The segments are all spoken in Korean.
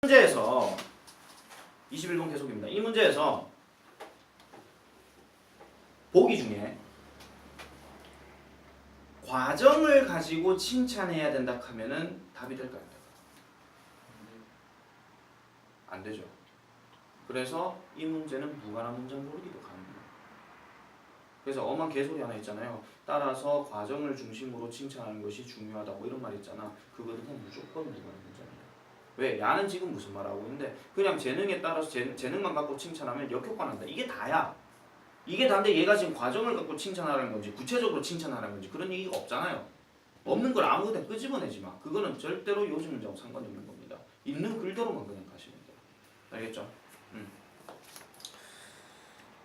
문제에서 21번 계속입니다. 이 문제에서 보기 중에 과정을 가지고 칭찬해야 된다 하면은 답이 될까요? 안 되죠. 그래서 이 문제는 무관한 문장 고르기도 가능해요. 그래서 엄한 개소리 하나 있잖아요. 따라서 과정을 중심으로 칭찬하는 것이 중요하다 뭐 이런 말 있잖아. 그거는 무조건 무관한 문장이에요. 왜? 야는 지금 무슨 말하고 있는데 그냥 재능에 따라서 재능만 갖고 칭찬하면 역효과 난다. 이게 다야. 이게 다인데 얘가 지금 과정을 갖고 칭찬하라는 건지 구체적으로 칭찬하라는 건지 그런 얘기가 없잖아요. 없는 걸 아무데나 끄집어내지 마. 그거는 절대로 요즘 문제하고 상관이 없는 겁니다. 있는 글대로만 그냥 가시면 돼요. 알겠죠?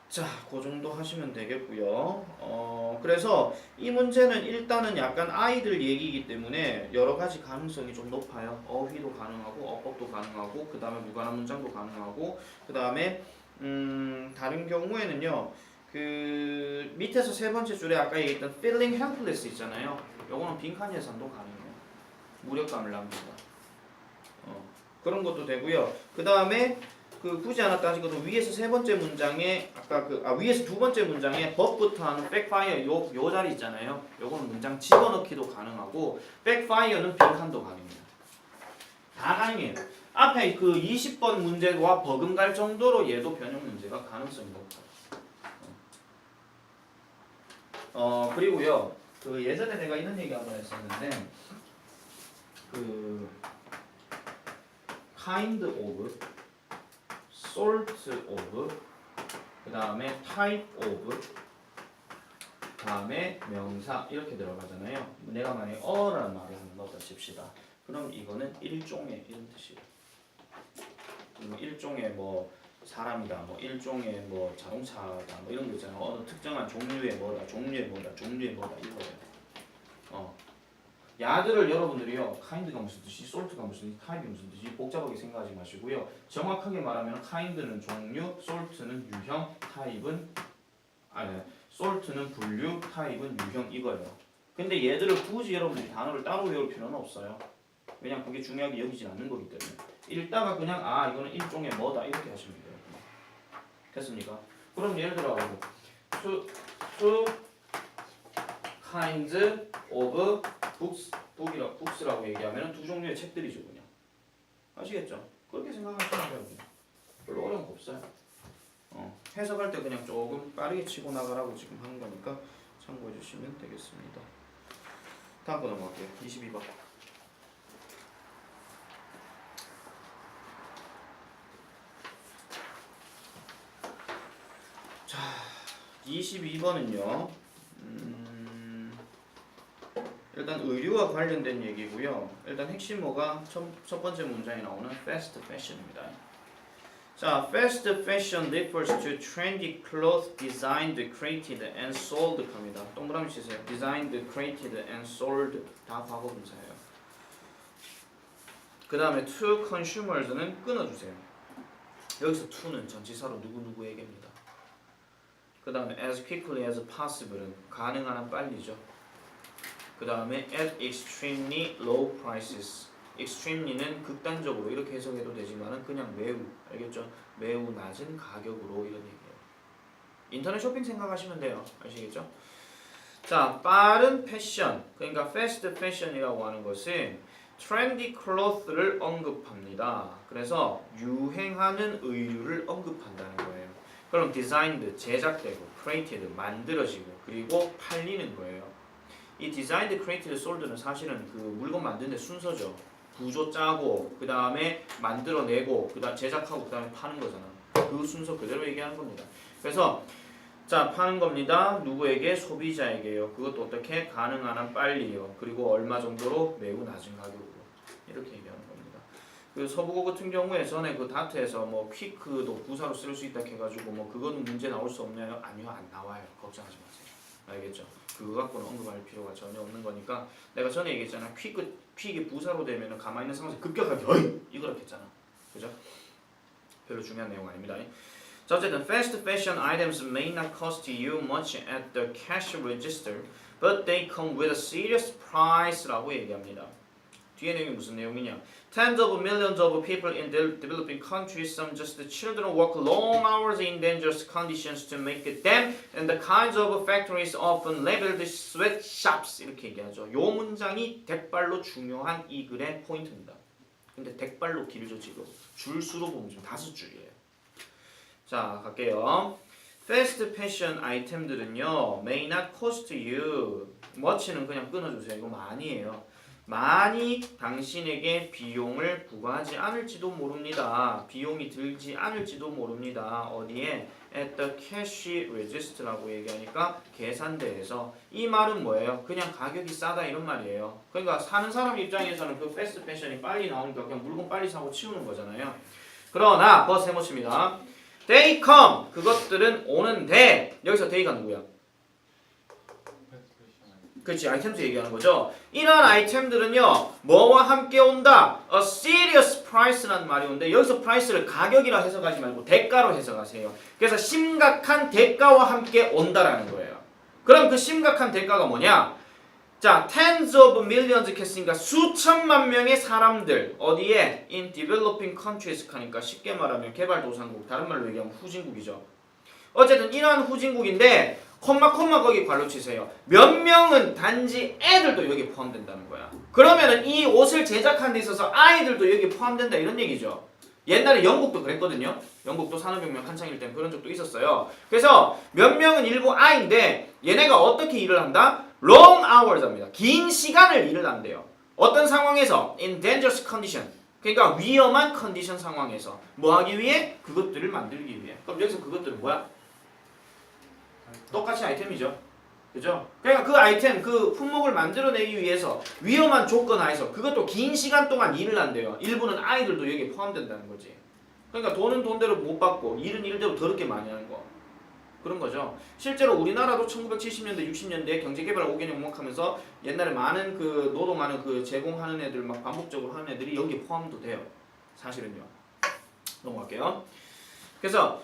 자, 그 정도 하시면 되겠고요. 그래서 이 문제는 일단은 약간 아이들 얘기이기 때문에 여러 가지 가능성이 좀 높아요. 어휘도 가능하고 어법도 가능하고 그 다음에 무관한 문장도 가능하고 그 다음에 다른 경우에는요. 그 밑에서 세 번째 줄에 아까 얘기했던 feeling helpless 있잖아요. 요거는 빈칸 예산도 가능해요. 무력감을 남긴다. 그런 것도 되고요. 그 다음에 그 굳이 하나 따지고도 위에서 세 번째 문장에 아까 위에서 두 번째 문장에 법부터 하는 backfire 요 자리 있잖아요. 요거는 문장 집어넣기도 가능하고 backfire는 빈칸도 가능해요. 다 가능해요. 앞에 그 20번 문제와 버금갈 정도로 얘도 변형 문제가 가능성이 높아요. 그리고요. 그 예전에 내가 이런 얘기 한번 했었는데 그 kind of, sort of, 그 다음에 type of, 그 다음에 명사 이렇게 들어가잖아요. 내가 만약에 어라는 말을 한번 넣었다 칩시다. 그럼 이거는 일종의 이런 뜻이에요. 일종의 뭐 사람이다, 뭐 일종의 뭐 자동차다, 뭐 이런 거 있잖아요. 어느 특정한 종류의 뭐다, 종류의 뭐다, 종류의 뭐다 이거예요. 야들을 여러분들이요, kind가 무슨 뜻이, salt가 무슨 뜻이, type이 무슨 뜻이 복잡하게 생각하지 마시고요. 정확하게 말하면 kind는 종류, salt는 유형, salt는 분류, type은 유형 이거예요. 근데 얘들을 굳이 여러분들이 단어를 따로 외울 필요는 없어요. 왜냐면 그게 중요하게 여기진 않는 거기 때문에. 읽다가 그냥 이거는 일종의 뭐다 이렇게 하시면 돼요. 됐습니까? 그럼 예를 들어 two kinds of books라고 얘기하면 두 종류의 책들이죠 그냥. 아시겠죠? 그렇게 생각하시면 돼요. 별로 어려운 거 없어요. 해석할 때 그냥 조금 빠르게 치고 나가라고 지금 하는 거니까 참고해 주시면 되겠습니다. 다음 거 넘어갈게요. 22번. 자, 22번은요. 일단 의류와 관련된 얘기고요. 일단 핵심어가 첫 번째 문장에 나오는 fast fashion입니다. 자, fast fashion refers to trendy clothes designed, created, and sold 합니다. 동그라미 치세요. designed, created, and sold 다 과거분사예요. 그 다음에 to consumers는 끊어주세요. 여기서 to는 전치사로 누구누구에게입니다. 그 다음에 as quickly as possible은 가능한 한 빨리죠. 그 다음에 at extremely low prices. extremely는 극단적으로 이렇게 해석해도 되지만은 그냥 매우, 알겠죠? 매우 낮은 가격으로 이런 얘기예요. 인터넷 쇼핑 생각하시면 돼요. 아시겠죠? 자, 빠른 패션, 그러니까 fast fashion이라고 하는 것은 trendy clothes를 언급합니다. 그래서 유행하는 의류를 언급한다는 거예요. 그럼 designed, 제작되고, created, 만들어지고, 그리고 팔리는 거예요. 이 designed, created, sold는 사실은 그 물건 만드는 순서죠. 구조 짜고, 그 다음에 만들어내고, 그 다음 제작하고, 그 다음에 파는 거잖아. 그 순서 그대로 얘기하는 겁니다. 그래서 자, 파는 겁니다. 누구에게? 소비자에게요. 그것도 어떻게? 가능한 한 빨리요. 그리고 얼마 정도로? 매우 낮은 가격으로. 이렇게 얘기하는 겁니다. 그 서부고 같은 경우에 전에 그 다트에서 뭐 퀵도 부사로 쓸 수 있다 해가지고 뭐 그거는 문제 나올 수 없나요? 아니요, 안 나와요. 걱정하지 마세요. 알겠죠? 그거 갖고는 언급할 필요가 전혀 없는 거니까 내가 전에 얘기했잖아. 퀵이 부사로 되면은 가만히 있는 상황에서 급격하게 어이! 이거라 했잖아. 그죠? 별로 중요한 내용 아닙니다. 자, 어쨌든 fast fashion items may not cost you much at the cash register, but they come with a serious price라고 얘기합니다. 뒤에 내용이 무슨 내용이냐? Tens of millions of people in developing countries, some just the children work long hours in dangerous conditions to make them, and the kinds of factories often labeled sweatshops 이렇게 얘기하죠. 요 문장이 덱발로 중요한 이 글의 포인트입니다. 근데 덱발로 길죠 지금. 줄수로 보면 지금 5줄이에요. 자 갈게요. Fast fashion 아이템들은요 may not cost you much는 그냥 끊어주세요. 이거 많이에요. 많이 당신에게 비용을 부과하지 않을지도 모릅니다. 비용이 들지 않을지도 모릅니다. 어디에? At the cash register라고 얘기하니까 계산대에서. 이 말은 뭐예요? 그냥 가격이 싸다 이런 말이에요. 그러니까 사는 사람 입장에서는 그 패스트 패션이 빨리 나오니까 그냥 물건 빨리 사고 치우는 거잖아요. 그러나 버스 해보십니다. They come 그것들은 오는데 여기서 they가 누구야? 그렇지 아이템즈 얘기하는 거죠. 이런 아이템들은요 뭐와 함께 온다? A serious price라는 말이 오는데 여기서 price를 가격이라 해석하지 말고 대가로 해석하세요. 그래서 심각한 대가와 함께 온다라는 거예요. 그럼 그 심각한 대가가 뭐냐? 자, tens of millions 했으니까 수천만 명의 사람들 어디에? in developing countries 하니까 쉽게 말하면 개발도상국 다른 말로 얘기하면 후진국이죠. 어쨌든 이러한 후진국인데 콤마 거기 괄호 치세요. 몇 명은 단지 애들도 여기 포함된다는 거야. 그러면은 이 옷을 제작한 데 있어서 아이들도 여기 포함된다 이런 얘기죠. 옛날에 영국도 그랬거든요. 영국도 산업혁명 한창일 때 그런 적도 있었어요. 그래서 몇 명은 일부 아이인데 얘네가 어떻게 일을 한다? long hours 합니다. 긴 시간을 일을 한대요. 어떤 상황에서? in dangerous condition. 그러니까 위험한 컨디션 상황에서 뭐 하기 위해? 그것들을 만들기 위해. 그럼 여기서 그것들은 뭐야? 똑같이 아이템이죠. 그죠? 그러니까 그 아이템, 그 품목을 만들어내기 위해서 위험한 조건 하에서 그것도 긴 시간 동안 일을 한대요. 일부는 아이들도 여기에 포함된다는 거지. 그러니까 돈은 돈대로 못 받고 일은 일대로 더럽게 많이 하는 거. 그런 거죠. 실제로 우리나라도 1970년대, 60년대 경제개발 5개년 목록하면서 옛날에 많은 그 노동하는 그 제공하는 애들 막 반복적으로 하는 애들이 여기에 포함도 돼요. 사실은요. 넘어갈게요. 그래서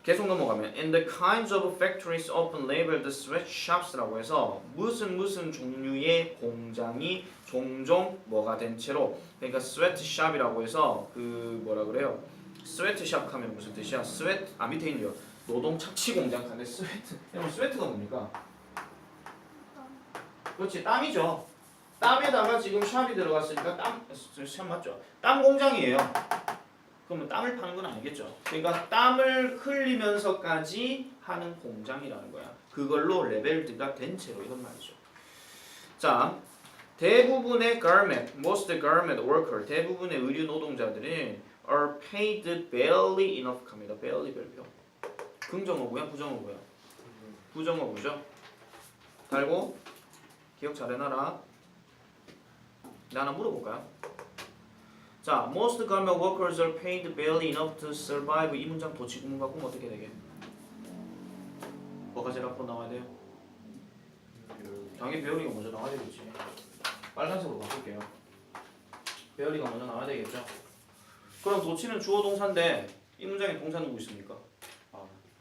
계속 넘어가면 in the kinds of factories often labeled sweatshops라고 해서 무슨 종류의 공장이 종종 뭐가 된 채로 그러니까 sweatshop이라고 해서 그 뭐라 그래요? sweatshop 하면 무슨 뜻이야? sweat 밑에 있네요. 노동 착취 공장 간데 스웨트. 여러분 스웨트가 뭡니까? 그렇지 땀이죠. 땀에다가 지금 샵이 들어갔으니까 샵 맞죠? 땀 공장이에요. 그러면 땀을 파는 건 아니겠죠. 그러니까 땀을 흘리면서까지 하는 공장이라는 거야. 그걸로 레벨드가 된 채로 이런 말이죠. 자, 대부분의 garment, most garment worker, 대부분의 의류 노동자들은 are paid barely enough 합니다. barely 별표. 긍정어구야, 부정어구야? 부정어구죠. 달고 기억 잘 해놔라. 나 하나 물어볼까요? 자, most garment workers are paid barely enough to survive. 이 문장 도치 구문 바꾸면 어떻게 되게? 뭐가 제일 앞으로 나와야 돼요? 당연히 배열이가 먼저 나와야 되겠지. 빨간색으로 바꿀게요. 배열이가 먼저 나와야 되겠죠. 그럼 도치는 주어 동사인데 이 문장에 동사 누구 있습니까?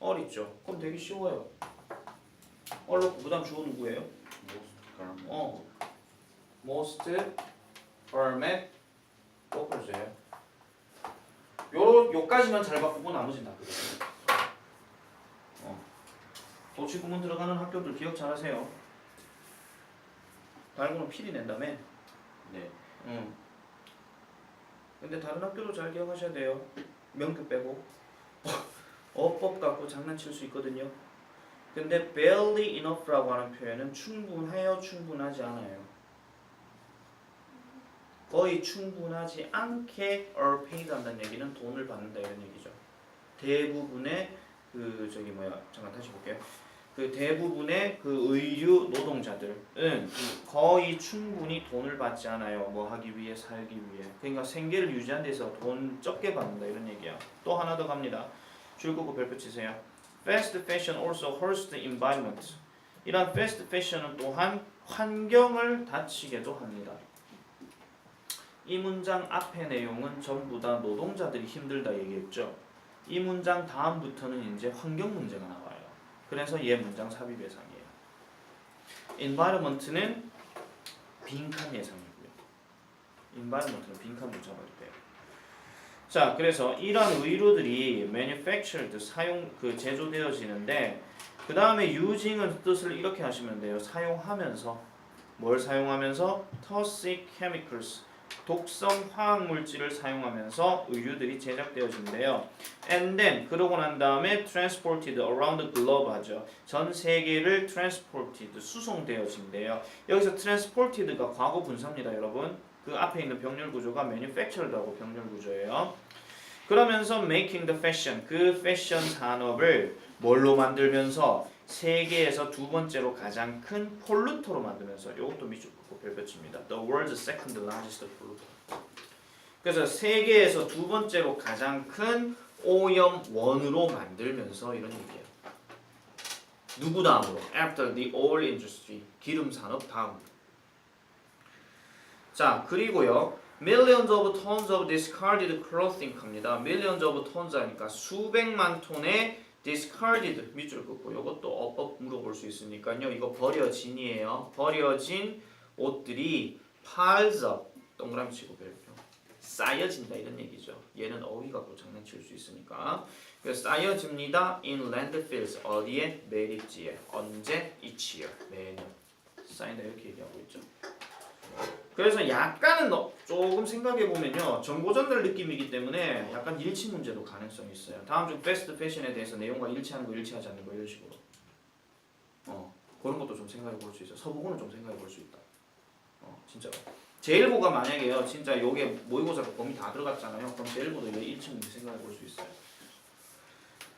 all 있죠. 그럼 되게 쉬워요. all로 그 다음 주어 누구예요? most garment workers예요. 요까지만 잘 바꾸고 나머지는 다 그래요. 도치 구문 들어가는 학교들 기억 잘 하세요. 달고는 필히 낸 다음에. 네. 근데 다른 학교도 잘 기억하셔야 돼요. 명규 빼고. 어법 갖고 장난칠 수 있거든요. 근데 barely enough라고 하는 표현은 충분해요, 충분하지 않아요. 거의 충분하지 않게 are paid 한다는 얘기는 돈을 받는다 이런 얘기죠. 대부분의 잠깐 다시 볼게요. 그 대부분의 그 의류 노동자들은 거의 충분히 돈을 받지 않아요. 뭐 하기 위해 살기 위해. 그러니까 생계를 유지하는 데서 돈 적게 받는다 이런 얘기야. 또 하나 더 갑니다. 줄 긋고 별표 치세요. Fast fashion also hurts the environment. 이런 fast fashion은 또한 환경을 다치게도 합니다. 이 문장 앞의 내용은 전부 다 노동자들이 힘들다 얘기했죠. 이 문장 다음부터는 이제 환경 문제가 나와요. 그래서 얘 문장 삽입 예상이에요. environment는 빈칸 예상이고요. environment는 빈칸으로 잡아도 돼요. 자, 그래서 이런 의류들이 manufactured 제조되어지는데 그 다음에 using은 뜻을 이렇게 하시면 돼요. 사용하면서 뭘 사용하면서 toxic chemicals 독성 화학 물질을 사용하면서 의류들이 제작되어진대요. And then 그러고 난 다음에 transported around the globe 하죠. 전 세계를 transported 수송되어진대요. 여기서 transported가 과거 분사입니다, 여러분. 그 앞에 있는 병렬 구조가 manufactured하고 병렬 구조예요. 그러면서 making the fashion 그 패션 산업을 뭘로 만들면서 세계에서 두 번째로 가장 큰 폴루터로 만들면서 이것도 밑줄 긋고 별표칩니다. The world's second largest polluter. 그래서 세계에서 두 번째로 가장 큰 오염원으로 만들면서 이런 얘기예요. 누구 다음으로? After the oil industry 기름 산업 다음. 자, 그리고요. Millions of tons of discarded clothing 합니다. Millions of tons 하니까 수백만 톤의 discarded 밑줄 긋고 이것도 어법 물어볼 수 있으니까요. 이거 버려진이에요. 버려진 옷들이 piles up 동그라미 치고 별표 쌓여진다 이런 얘기죠. 얘는 어휘 갖고 장난칠 수 있으니까. 그래서 쌓여집니다. in landfills 어디에? 매립지에. 언제? each year 매년 쌓인다 이렇게 얘기하고 있죠. 그래서 약간은 조금 생각해 보면요 정보 전달 느낌이기 때문에 약간 일치 문제도 가능성이 있어요. 다음 중 패스트 패션에 대해서 내용과 일치하는 거, 일치하지 않는 거 이런 식으로 그런 것도 좀 생각해 볼 수 있어요. 서부고는 좀 생각해 볼 수 있다. 진짜로. 제1고가 만약에요 진짜 요게 모의고사 범위 다 들어갔잖아요. 그럼 제1고도 왜 일치 문제 생각해 볼 수 있어요.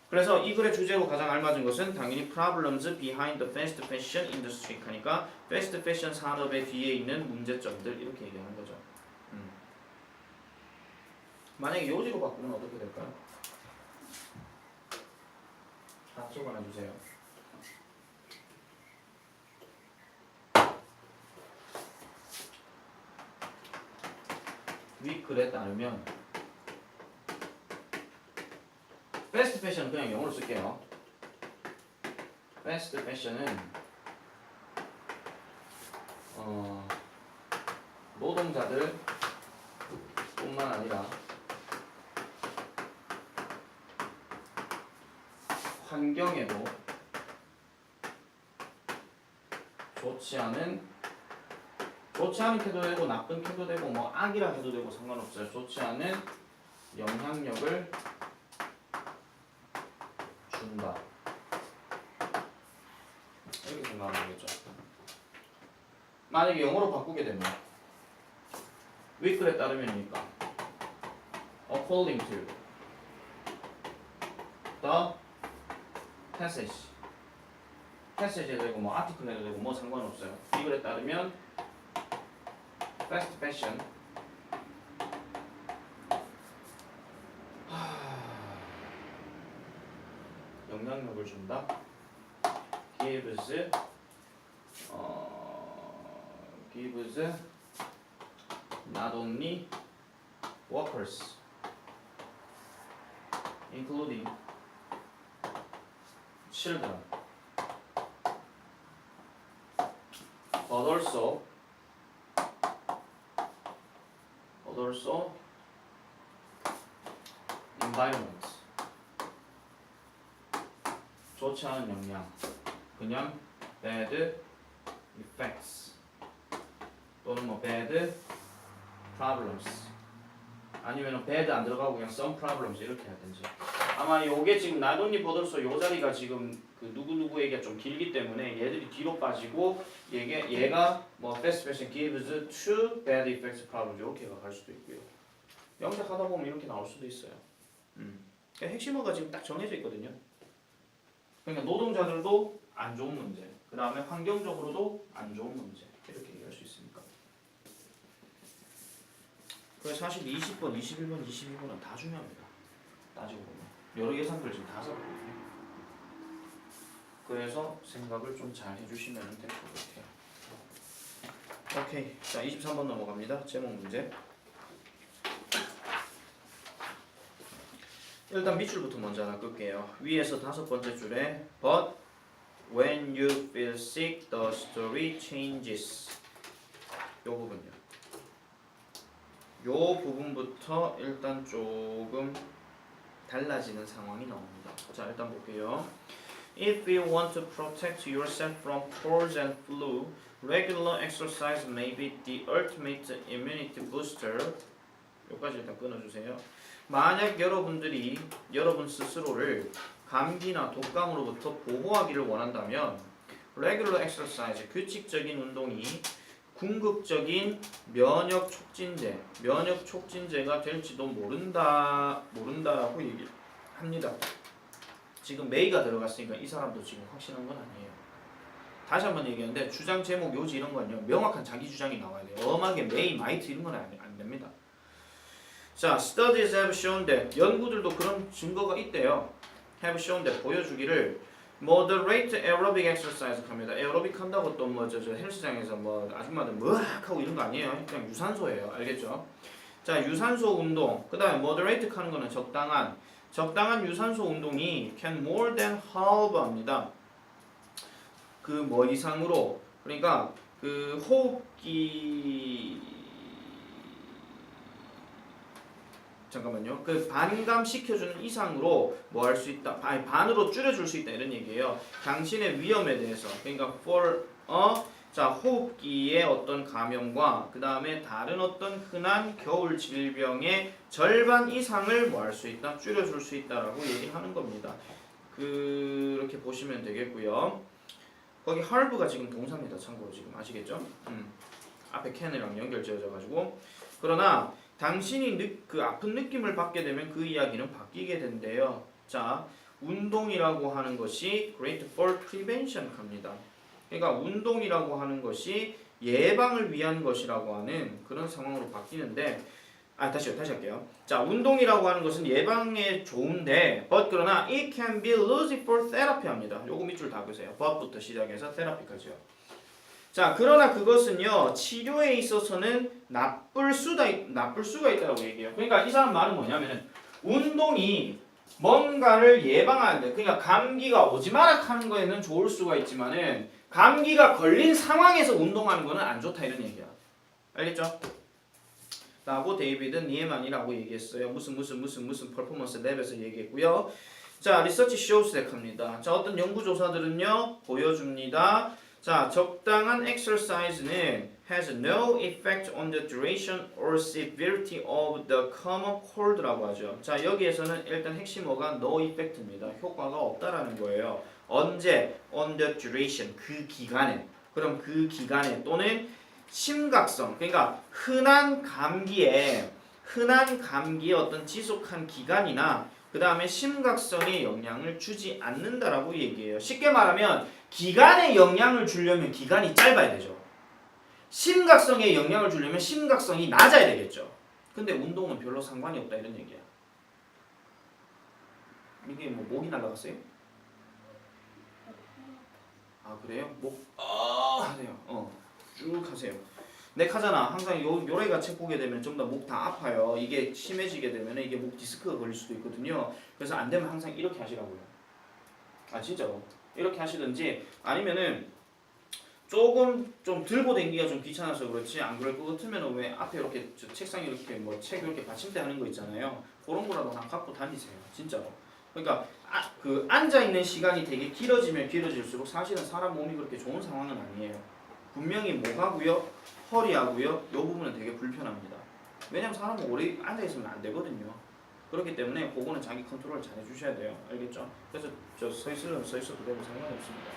그래서 이 글의 주제로 가장 알맞은 것은 당연히 problems behind the fast fashion industry 하니까 fast fashion 산업의 뒤에 있는 문제점들 이렇게 얘기하는 거죠. 만약에 요지로 바꾸면 어떻게 될까요? 적어놔 주세요. 위 글에 따르면 fast fashion은 그냥 영어로 쓸게요. fast fashion은 노동자들 뿐만 아니라 환경에도 좋지 않은 태도 되고 나쁜 태도 되고 뭐 악이라 해도 되고 상관없어요. 좋지 않은 영향력을 준다. 이렇게 생각하면 되겠죠. 만약에 영어로 바꾸게 되면 윗글에 따르면이니까 according to the passage에 되고 뭐 article에도 되고 뭐 상관없어요. 이 글에 따르면 fast fashion 영향력을 준다. gives not only workers including children but also environment 좋지 않은 영향 그냥 bad effects 또는 뭐 bad problems 아니면 bad 안 들어가고 그냥 some problems 이렇게 하든지 아마 요게 지금 not only but also 요 자리가 지금 그 누구누구에게 좀 길기 때문에 얘들이 뒤로 빠지고 얘가 뭐 fast fashion gives to bad effects problems 이렇게 갈 수도 있고요. 영작하다 보면 이렇게 나올 수도 있어요. 그러니까 핵심어가 지금 딱 정해져 있거든요. 그러니까 노동자들도 안 좋은 문제, 그 다음에 환경적으로도 안 좋은 문제 이렇게 얘기할 수 있으니까. 그래서 사실 20번, 21번, 22번은 다 중요합니다. 따지고 보면 여러 예산들 지금 다 잡거든요. 그래서 생각을 좀 잘 해주시면 될 것 같아요. 오케이, 자 23번 넘어갑니다. 제목 문제. 일단 밑줄부터 먼저 하나 끌게요. 위에서 5번째 줄에 But when you feel sick, the story changes. 요 부분요. 요 부분부터 일단 조금 달라지는 상황이 나옵니다. 자, 일단 볼게요. If you want to protect yourself from colds and flu, regular exercise may be the ultimate immunity booster. 여기까지 일단 끊어주세요. 만약 여러분들이 여러분 스스로를 감기나 독감으로부터 보호하기를 원한다면 regular exercise, 규칙적인 운동이 궁극적인 면역 촉진제가 될지도 모른다라고 얘기합니다. 지금 may가 들어갔으니까 이 사람도 지금 확신한 건 아니에요. 다시 한번 얘기하는데 주장 제목 요지 이런 건요 명확한 자기 주장이 나와야 돼요. 엄하게 may, might 이런 건 안 됩니다. 자, studies have shown that 연구들도 그런 증거가 있대요. have shown that 보여주기를 moderate aerobic exercise 합니다. 에어로빅 한다고 또 뭐 저 헬스장에서 뭐 아줌마들 뭐 하고 이런 거 아니에요. 그냥 유산소예요. 알겠죠? 자, 유산소 운동. 그다음에 moderate 하는 거는 적당한 유산소 운동이 can more than halve 합니다. 그 뭐 이상으로 그러니까 그 호흡기 잠깐만요. 그 반감시켜주는 이상으로 뭐 할 수 있다. 아니 반으로 줄여줄 수 있다 이런 얘기예요. 당신의 위험에 대해서 그러니까 for 자 호흡기의 어떤 감염과 그 다음에 다른 어떤 흔한 겨울 질병의 절반 이상을 뭐 할 수 있다. 줄여줄 수 있다라고 얘기하는 겁니다. 그렇게 보시면 되겠고요. 거기 halve가 지금 동사입니다. 참고로 지금 아시겠죠? 앞에 can이랑 연결지어져 가지고 그러나 당신이 그 아픈 느낌을 받게 되면 그 이야기는 바뀌게 된대요. 자, 운동이라고 하는 것이 great for prevention 합니다. 그러니까 운동이라고 하는 것이 예방을 위한 것이라고 하는 그런 상황으로 바뀌는데 다시 할게요. 자, 운동이라고 하는 것은 예방에 좋은데 but 그러나 it can be used for therapy 합니다. 요거 밑줄 다 그으세요. but부터 시작해서 therapy까지요. 자, 그러나 그것은요 치료에 있어서는 나쁠 수가 있다고 얘기해요. 그러니까 이 사람 말은 뭐냐면은 운동이 뭔가를 예방하는데, 그러니까 감기가 오지 마라 하는 거에는 좋을 수가 있지만은 감기가 걸린 상황에서 운동하는 거는 안 좋다 이런 얘기야. 알겠죠? 라고 데이비드 니에만이라고 얘기했어요. 무슨 퍼포먼스 랩에서 얘기했고요. 자, 리서치 shows that 합니다. 자, 어떤 연구조사들은요 보여줍니다. 자, 적당한 exercise는 has no effect on the duration or severity of the common cold라고 하죠. 자, 여기에서는 일단 핵심어가 no effect입니다. 효과가 없다라는 거예요. 언제? on the duration, 그 기간에. 그럼 그 기간에 또는 심각성, 그러니까 흔한 감기의 어떤 지속한 기간이나 그 다음에 심각성에 영향을 주지 않는다라고 얘기해요. 쉽게 말하면 기간에 영향을 주려면 기간이 짧아야 되죠. 심각성에 영향을 주려면 심각성이 낮아야 되겠죠. 근데 운동은 별로 상관이 없다 이런 얘기야. 이게 뭐 목이 날라갔어요? 아 그래요? 하세요. 쭉 하세요. 넥 하잖아. 항상 요래가 책 보게 되면 전부 다 목 다 아파요. 이게 심해지게 되면 이게 목 디스크가 걸릴 수도 있거든요. 그래서 안 되면 항상 이렇게 하시라고요. 아 진짜로. 이렇게 하시든지 아니면은 조금 좀 들고 다니기가 좀 귀찮아서 그렇지 안 그럴 것 같으면 왜 앞에 이렇게 책상에 이렇게 뭐 책 이렇게 받침대 하는 거 있잖아요. 그런 거라도 하나 갖고 다니세요. 진짜로. 그러니까 그 앉아 있는 시간이 되게 길어지면 길어질수록 사실은 사람 몸이 그렇게 좋은 상황은 아니에요. 분명히 목하고요, 허리하고요, 요 부분은 되게 불편합니다. 왜냐면 사람은 오래 앉아 있으면 안 되거든요. 그렇기 때문에 그거는 자기 컨트롤 잘 해주셔야 돼요. 알겠죠? 그래서 저 서 있어도 되고 상관없습니다.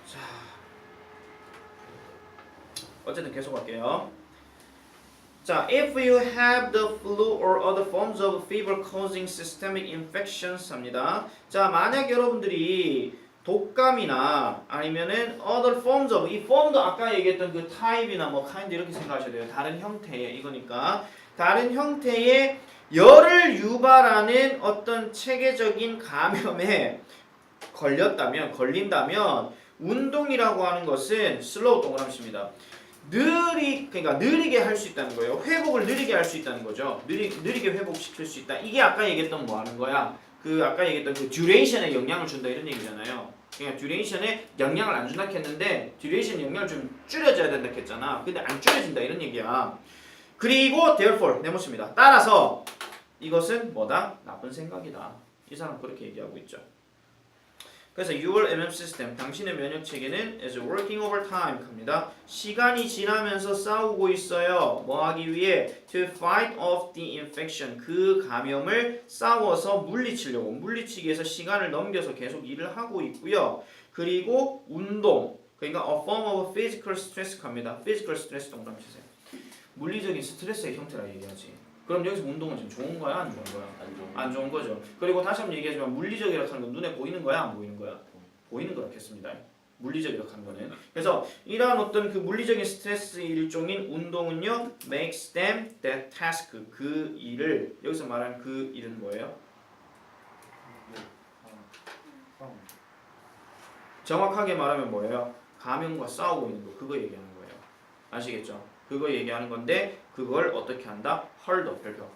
자, 어쨌든 계속 할게요. 자, if you have the flu or other forms of fever causing systemic infections 합니다. 자, 만약 여러분들이 독감이나 아니면은 other forms of, 이 form도 아까 얘기했던 그 type이나 뭐 kind 이렇게 생각하셔야 돼요. 다른 형태의 이거니까 다른 형태의 열을 유발하는 어떤 체계적인 감염에 걸린다면 운동이라고 하는 것은 슬로우 동그라미입니다. 그러니까 느리게 할 수 있다는 거예요. 회복을 느리게 할 수 있다는 거죠. 느리게 회복시킬 수 있다. 이게 아까 얘기했던 뭐 하는 거야? 아까 얘기했던 그 듀레이션에 영향을 준다 이런 얘기잖아요. 그러니까 듀레이션에 영향을 안 준다 했는데 듀레이션 영향을 좀 줄여줘야 된다 했잖아. 근데 안 줄여진다 이런 얘기야. 그리고 therefore 네모칩니다. 따라서 이것은 뭐다? 나쁜 생각이다. 이 사람 그렇게 얘기하고 있죠. 그래서 your MM 시스템, 당신의 면역 체계는 is working overtime 합니다. 시간이 지나면서 싸우고 있어요. 뭐 하기 위해? To fight off the infection. 그 감염을 싸워서 물리치려고. 물리치기 위해서 시간을 넘겨서 계속 일을 하고 있고요. 그리고 운동. 그러니까 a form of physical stress 합니다. physical stress 동그라미 치세요. 물리적인 스트레스의 형태라 얘기하지. 그럼 여기서 운동은 지금 좋은 거야, 안 좋은 거야? 안 좋은 거죠. 그리고 다시 한번 얘기하지만 물리적이라고 하는 건 눈에 보이는 거야, 안 보이는 거야? 보이는 거라겠습니다. 물리적이라고 하는 거는. 그래서 이러한 어떤 그 물리적인 스트레스 일종인 운동은요, makes them that task. 그 일을, 여기서 말하는 그 일은 뭐예요? 정확하게 말하면 뭐예요? 감염과 싸우고 있는 거, 그거 얘기하는 거예요. 아시겠죠? 그거 얘기하는 건데 그걸 어떻게 한다? 헐더, 별표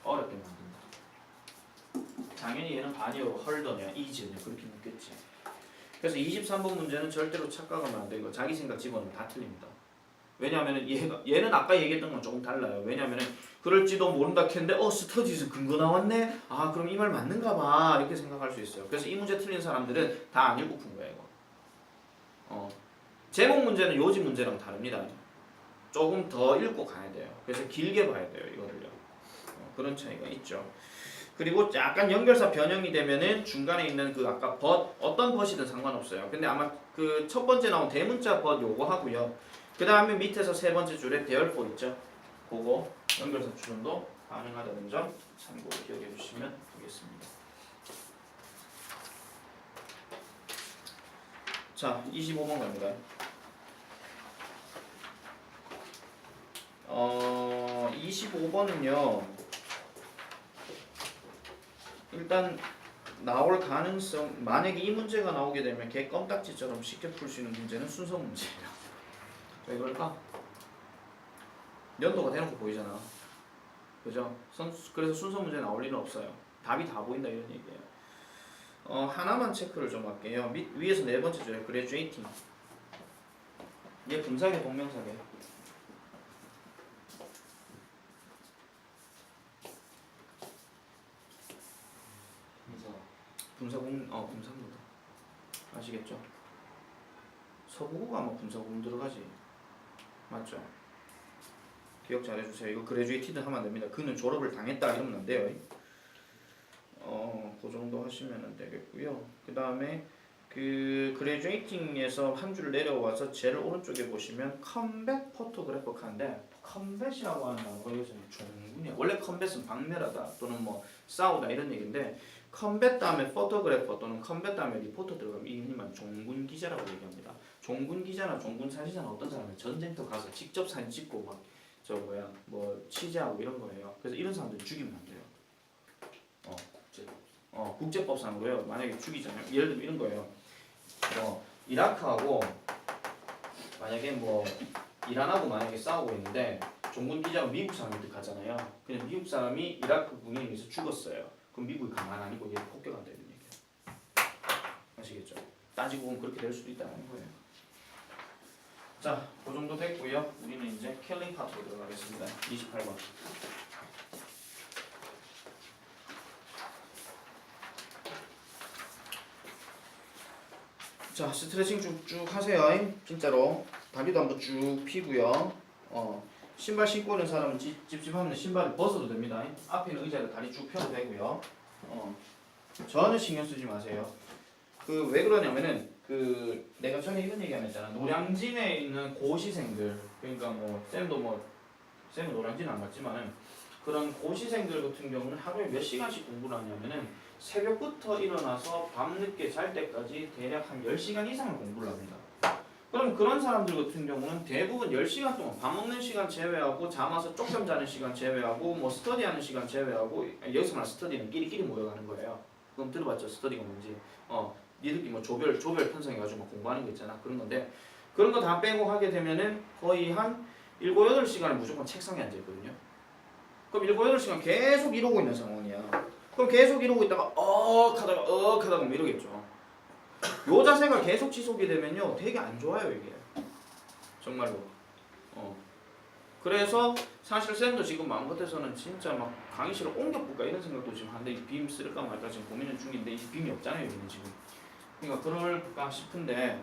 어렵게 만든다. 당연히 얘는 반이어로 헐더냐 이즈냐 그렇게 묻겠지. 그래서 23번 문제는 절대로 착각하면 안 되고 자기 생각 집어넣으면 다 틀립니다. 왜냐하면 얘는 아까 얘기했던 건 조금 달라요. 왜냐하면 그럴지도 모른다 했는데 스터디에서 근거 나왔네? 아 그럼 이 말 맞는가 봐 이렇게 생각할 수 있어요. 그래서 이 문제 틀린 사람들은 다 안 읽고 푼 거예요. 이거. 제목 문제는 요지 문제랑 다릅니다. 조금 더 읽고 가야 돼요. 그래서 길게 봐야 돼요. 이거를요. 그런 차이가 있죠. 그리고 약간 연결사 변형이 되면은 중간에 있는 그 아까 but 어떤 but이든 상관없어요. 근데 아마 그 첫 번째 나온 대문자 but 요거 하고요. 그 다음에 밑에서 세 번째 줄에 therefore 있죠. 그거 연결사 추론도 가능하다는 점 참고로 기억해 주시면 되겠습니다. 자, 25번 갑니다. 25번은요. 일단 나올 가능성, 만약에 이 문제가 나오게 되면 개 껌딱지처럼 쉽게 풀 수 있는 문제는 순서 문제예요. 왜 그럴까? 연도가 대놓고 보이잖아. 그죠? 그래서 순서 문제 나올 일은 없어요. 답이 다 보인다 이런 얘기예요. 하나만 체크를 좀 할게요. 위에서 네 번째 줄에 graduating. 얘 분사계 동명사계. 분사구문 아시겠죠? 서부고가 아마 분사구문 들어가지 맞죠? 기억 잘 해주세요. 이거 그레주에이티드 하면 안 됩니다. 그는 졸업을 당했다 이러면 안 돼요. 그 정도 하시면 되겠고요. 그 다음에 그 그레주에이팅에서 한 줄 내려와서 제일 오른쪽에 보시면 컴뱃 포토그래퍼카인데 컴뱃이라고 하는 단어가 여기서는 종군이야. 원래 컴뱃은 박멸하다 또는 뭐 싸우다 이런 얘기인데 컴뱃 다음에 포토그래퍼 또는 컴뱃 다음에 리포터 들어가면 이 흔히만 종군 기자라고 얘기합니다. 종군 기자나 종군 사진사는 어떤 사람은 전쟁터 가서 직접 사진 찍고 막 취재하고 이런 거예요. 그래서 이런 사람들 죽이면 안 돼요. 국제법상으로요. 만약에 죽이잖아요. 예를 들면 이런 거예요. 이라크하고 만약에 이란하고 만약에 싸우고 있는데 종군 기자가 미국 사람한테 가잖아요. 그냥 미국 사람이 이라크 군인에 의해서 죽었어요. 그럼 미국이 가만 안 있고 얘를 폭격한다 이런 얘기예요. 아시겠죠? 따지고 보면 그렇게 될 수도 있다는 거예요. 자, 그 정도 됐고요. 우리는 이제 킬링 파트로 들어가겠습니다. 28번. 자, 스트레칭 쭉쭉 하세요. 진짜로. 다리도 한번 쭉 피고요. 신발 신고 있는 사람은 찝찝하면 신발을 벗어도 됩니다. 앞에 있는 의자를 다리 쭉 펴도 되고요. 전혀 신경 쓰지 마세요. 왜 그러냐면은 내가 전에 이런 얘기 안 했잖아. 노량진에 있는 고시생들, 그러니까 쌤은 노량진 안 갔지만은 그런 고시생들 같은 경우는 하루에 몇 시간씩 공부를 하냐면은 새벽부터 일어나서 밤늦게 잘 때까지 대략 한 10시간 이상을 공부를 합니다. 그럼 그런 사람들 같은 경우는 대부분 10시간 동안 밥 먹는 시간 제외하고 잠 와서 쪽잠 자는 시간 제외하고 스터디하는 시간 제외하고 여기서 말하는 스터디는 끼리끼리 모여가는 거예요. 그럼 들어봤죠? 스터디가 뭔지. 니들끼리 조별 편성해가지고 공부하는 거 있잖아. 그런 건데 그런 거 다 빼고 하게 되면은 거의 한 7, 8시간을 무조건 책상에 앉아있거든요. 그럼 7, 8시간 계속 이러고 있는 상황이야. 그럼 계속 이러고 있다가 하다가 뭐 이러겠죠. 요 자세가 계속 지속이 되면요 되게 안 좋아요 이게. 정말로. 그래서 사실 쌤도 지금 마음 같아서는 진짜 막 강의실을 옮겨볼까 이런 생각도 지금 하는데 이 빔 쓸까 말까 지금 고민은 중인데 이 빔이 없잖아요 여기는 지금. 그러니까 그럴까 싶은데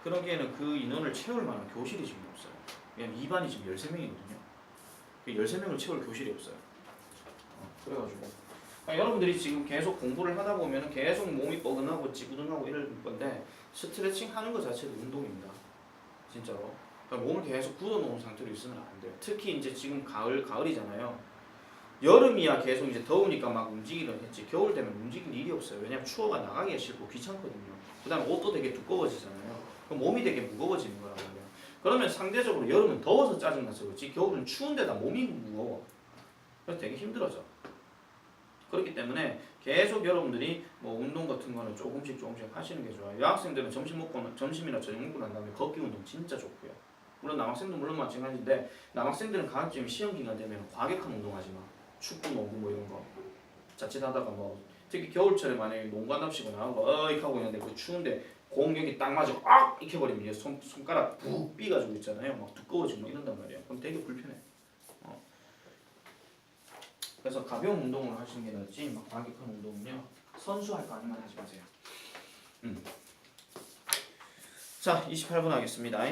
그러기에는 그 인원을 채울 만한 교실이 지금 없어요. 왜냐면 2반이 지금 13명이거든요. 13명을 채울 교실이 없어요. 그래가지고 여러분들이 지금 계속 공부를 하다 보면 계속 몸이 뻐근하고 찌뿌둥하고 이럴 건데 스트레칭 하는 것 자체도 운동입니다. 진짜로. 그러니까 몸을 계속 굳어놓은 상태로 있으면 안 돼요. 특히 이제 지금 가을이잖아요. 여름이야 계속 이제 더우니까 막 움직이긴 했지. 겨울 되면 움직일 일이 없어요. 왜냐면 추워가 나가기가 싫고 귀찮거든요. 그 다음에 옷도 되게 두꺼워지잖아요. 그럼 몸이 되게 무거워지는 거란 말이에요. 그러면 상대적으로 여름은 더워서 짜증나서 그렇지 겨울은 추운데다 몸이 무거워. 그래서 되게 힘들어져. 그렇기 때문에 계속 여러분들이 뭐 운동 같은 거는 조금씩 하시는 게 좋아요. 여학생들은 점심이나 저녁 먹고 난 다음에 걷기 운동 진짜 좋고요. 물론 남학생도 물론 마찬가지인데 남학생들은 가급적 시험 기간 되면 과격한 운동하지 마. 축구, 농구 뭐 이런 거 자칫하다가 뭐 특히 겨울철에 만약에 농구 한답시거나 어이 하고 있는데 그 추운데 공 여기 딱 맞아 악 이렇게 버리면 손가락 푹 삐가지고 있잖아요. 막 두꺼워지고 뭐 이런단 말이야. 그럼 되게 불편해. 그래서 가벼운 운동을 하시는 게 낫지 막 과격한 운동은요 선수할 거 아니면 하지 마세요. 자 28번 하겠습니다.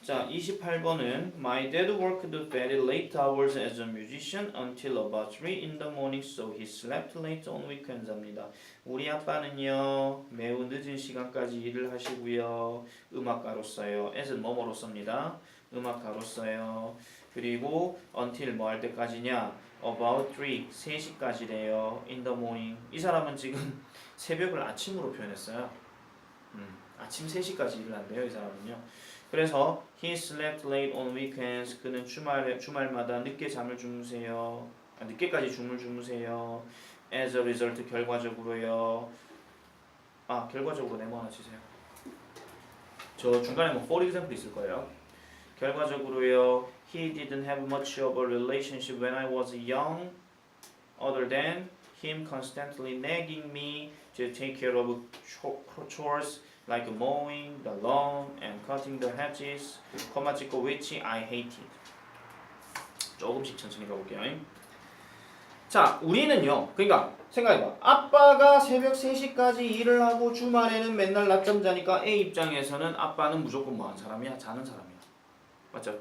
자 28번은 My dad worked very late hours as a musician until about 3 in the morning so he slept late on weekends 합니다. 우리 아빠는요 매우 늦은 시간까지 일을 하시고요 음악가로서요 as는 뭐뭐로서입니다. 음악가로서요. 그리고 until 뭐 할 때까지냐 about 3시까지래요. in the morning. 이 사람은 지금 새벽을 아침으로 표현했어요. 아침 3시까지 일을 한대요. 이 사람은요. 그래서 he slept late on weekends. 그는 주말마다 늦게 잠을 주무세요. 늦게까지 줌을 주무세요. as a result 결과적으로요. 결과적으로 네모 하나 치세요. 저 중간에 뭐 for example 있을 거예요. 결과적으로요. He didn't have much of a relationship when I was young, other than him constantly nagging me to take care of chores like mowing the lawn and cutting the hedges, comma 찍고 which I hated. 조금씩 천천히 가볼게요. 자, 우리는요. 그러니까 생각해봐. 아빠가 새벽 3시까지 일을 하고 주말에는 맨날 낮잠 자니까 A 입장에서는 아빠는 무조건 뭐하는 사람이야? 자는 사람이야. 맞죠?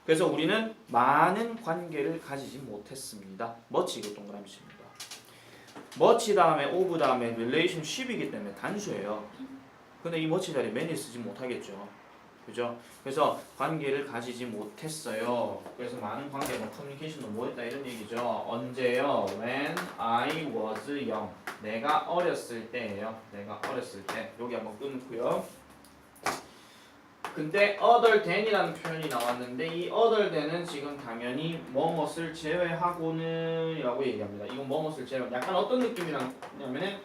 그래서 우리는 많은 관계를 가지지 못했습니다. 머치 이거 동그라미 칩니다. 머치 다음에 오브 다음에 relationship이기 때문에 단수예요. 근데 이 머치 자리에 many 쓰지 못하겠죠. 그죠? 그래서 관계를 가지지 못했어요. 그래서 많은 관계, 커뮤니케이션도 못했다 이런 얘기죠. 언제요? When I was young. 내가 어렸을 때예요. 내가 어렸을 때. 여기 한번 끊고요. 근데 other than이라는 표현이 나왔는데 이 other than은 지금 당연히 뭐뭇을 제외하고는 이라고 얘기합니다. 이건 뭐뭇을 제외. 약간 어떤 느낌이냐면은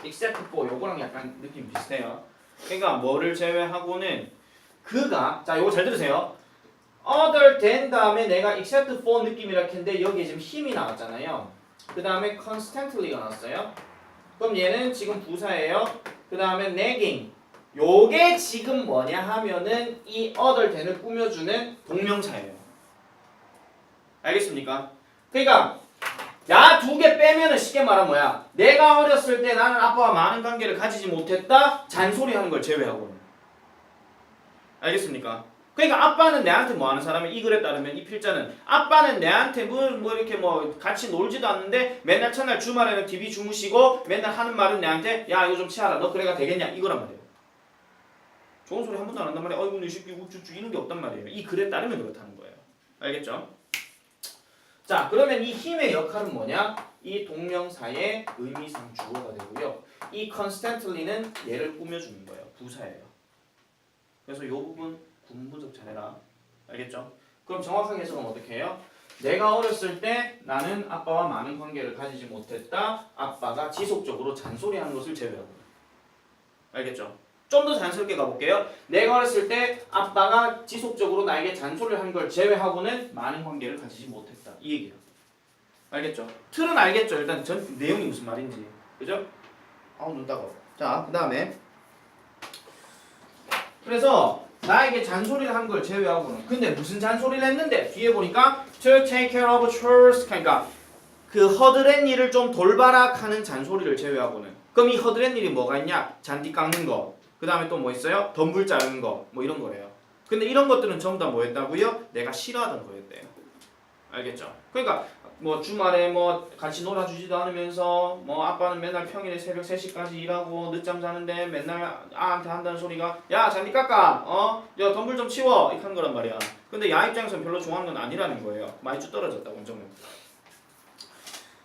except for 요거랑 약간 느낌 비슷해요. 그러니까 뭐를 제외하고는 그가 자 요거 잘 들으세요. other than 다음에 내가 except for 느낌이라 했는데 여기에 지금 힘이 나왔잖아요. 그 다음에 constantly가 나왔어요. 그럼 얘는 지금 부사예요. 그 다음에 nagging 요게 지금 뭐냐 하면은 이 other than을 꾸며주는 동명사예요. 알겠습니까? 그러니까 야 두 개 빼면은 쉽게 말하면 뭐야? 내가 어렸을 때 나는 아빠와 많은 관계를 가지지 못했다. 잔소리하는 걸 제외하고는. 알겠습니까? 그러니까 아빠는 내한테 뭐 하는 사람이 이 글에 따르면 이 필자는 아빠는 내한테 뭐 이렇게 뭐 같이 놀지도 않는데 맨날 첫날 주말에는 TV 주무시고 맨날 하는 말은 내한테 야 이거 좀 치아라 너 그래가 되겠냐 이거란 말이에요. 좋은 소리 한 번도 안 한단 말이에요. 어이구 이 새끼 우쭈쭈 이런 게 없단 말이에요. 이 글에 따르면 그렇다는 거예요. 알겠죠? 자 그러면 이 힘의 역할은 뭐냐? 이 동명사의 의미상 주어가 되고요. 이 constantly는 얘를 꾸며주는 거예요. 부사예요. 그래서 이 부분 구문 분석 잘해라. 알겠죠? 그럼 정확하게 해석은 어떻게 해요? 내가 어렸을 때 나는 아빠와 많은 관계를 가지지 못했다. 아빠가 지속적으로 잔소리하는 것을 제외하고. 알겠죠? 좀 더 자연스럽게 가볼게요. 내가 어렸을 때 아빠가 지속적으로 나에게 잔소리를 하는 걸 제외하고는 많은 관계를 가지지 못했다. 이 얘기야. 알겠죠? 틀은 알겠죠? 일단 전 내용이 무슨 말인지. 그죠? 눈 따가워. 자, 그 다음에 그래서 나에게 잔소리를 한 걸 제외하고는. 근데 무슨 잔소리를 했는데 뒤에 보니까 to take care of chores 그러니까 그 허드렛 일을 좀 돌봐라 하는 잔소리를 제외하고는. 그럼 이 허드렛 일이 뭐가 있냐? 잔디 깎는 거. 그 다음에 또 뭐 있어요? 덤불 자르는 거. 뭐 이런 거래요. 근데 이런 것들은 전부 다 뭐였다고요? 내가 싫어하던 거였대요. 알겠죠? 그러니까 뭐 주말에 뭐 같이 놀아주지도 않으면서 뭐 아빠는 맨날 평일에 새벽 3시까지 일하고 늦잠 자는데 맨날 아한테 한다는 소리가 야 잔디 깎아 야 덤불 좀 치워 이렇게 하는 거란 말이야. 근데 야 입장에서는 별로 좋아하는 건 아니라는 거예요. 많이 쭉 떨어졌다 원점은.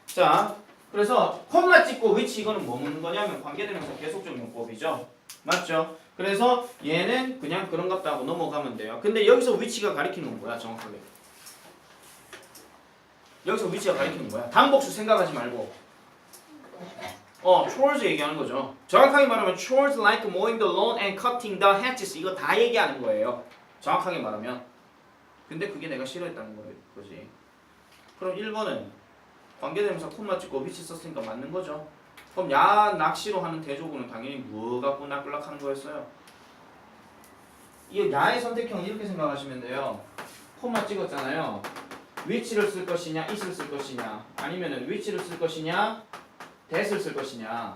자 그래서 콤마 찍고 which 이거는 뭐 묻는 거냐면 관계대명사 계속적 용법이죠. 맞죠? 그래서 얘는 그냥 그런갑다 하고 넘어가면 돼요. 근데 여기서 which가 가리키는 건 뭐야 정확하게? 여기서 위치가 가리키는 거야. 당복수 생각하지 말고 chores 얘기하는 거죠. 정확하게 말하면 chores like mowing the lawn and cutting the hedges 이거 다 얘기하는 거예요. 정확하게 말하면. 근데 그게 내가 싫어했다는 거지. 그럼 1번은 관계대명사 콤마 찍고 which 썼으니까 맞는 거죠. 그럼 야 낚시로 하는 대조구는 당연히 뭐 갖고 낚으려고 하는 거였어요? 이 야의 선택형은 이렇게 생각하시면 돼요. 콤마 찍었잖아요. which를 쓸 것이냐, it을 쓸 것이냐, 아니면은 which를 쓸 것이냐, that을 쓸 것이냐.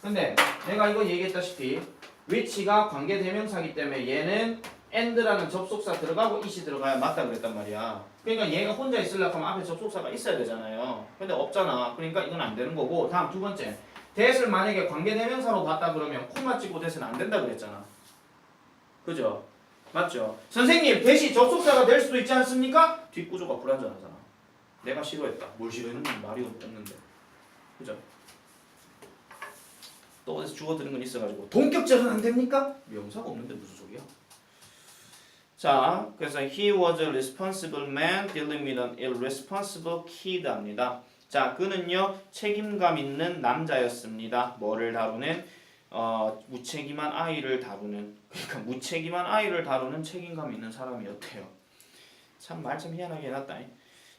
근데 내가 이거 얘기했다시피 which가 관계 대명사기 때문에 얘는 and라는 접속사 들어가고 it이 들어가야 맞다 그랬단 말이야. 그러니까 얘가 혼자 있으려고 하면 앞에 접속사가 있어야 되잖아요. 근데 없잖아. 그러니까 이건 안 되는 거고. 다음 두 번째. that을 만약에 관계 대명사로 봤다 그러면 콤마 찍고 that은 안 된다 그랬잖아. 그죠? 맞죠? 선생님 대시 접속사가 될 수도 있지 않습니까? 뒷구조가 불완전하잖아. 내가 싫어했다. 뭘 싫어했는지 말이 없는데. 그죠? 또 어디서 주워 들은 건 있어가지고 동격절은 안 됩니까? 명사가 없는데 무슨 소리야? 자, 그래서 he was a responsible man dealing with an irresponsible kid입니다. 자, 그는요 책임감 있는 남자였습니다. 뭐를 다루는? 무책임한 아이를 다루는. 그러니까 무책임한 아이를 다루는 책임감 있는 사람이었대요. 참 말 참 희한하게 해놨다.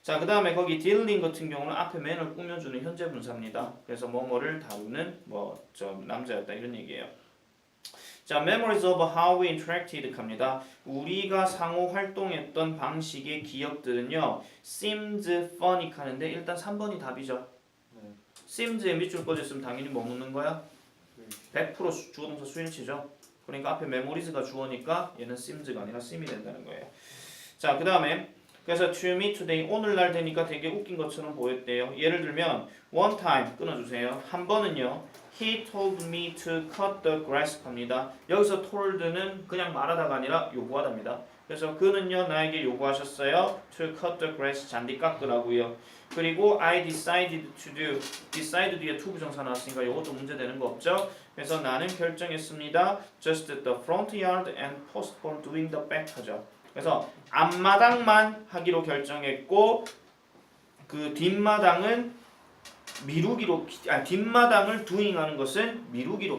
자, 그 다음에 거기 dealing 같은 경우는 앞에 man을 꾸며주는 현재 분사입니다. 그래서 뭐뭐를 다루는 남자였다 이런 얘기예요. 자, memories of how we interacted 갑니다. 우리가 상호 활동했던 방식의 기억들은요 seems funny 하는데 일단 3번이 답이죠. seems에 밑줄 꽂았으면 당연히 뭐 묻는 거야? 100% 주어동사 수일치죠. 그러니까 앞에 memories가 주어니까 얘는 seems가 아니라 seem이 된다는 거예요. 자, 그 다음에 그래서 to me today 오늘날 되니까 되게 웃긴 것처럼 보였대요. 예를 들면 one time 끊어주세요. 한 번은요 he told me to cut the grass 합니다. 여기서 told는 그냥 말하다가 아니라 요구하답니다. 그래서 그는요 나에게 요구하셨어요. to cut the grass 잔디 깎으라고요. 그리고 I decided to do decide 뒤에 to 부정사 나왔으니까 이것도 문제되는 거 없죠. 그래서 나는 결정했습니다. just the front yard and postpone doing the back 하죠. 그래서 앞마당만 하기로 결정했고 그 뒷마당은 미루기로 뒷마당을 doing 하는 것은 미루기로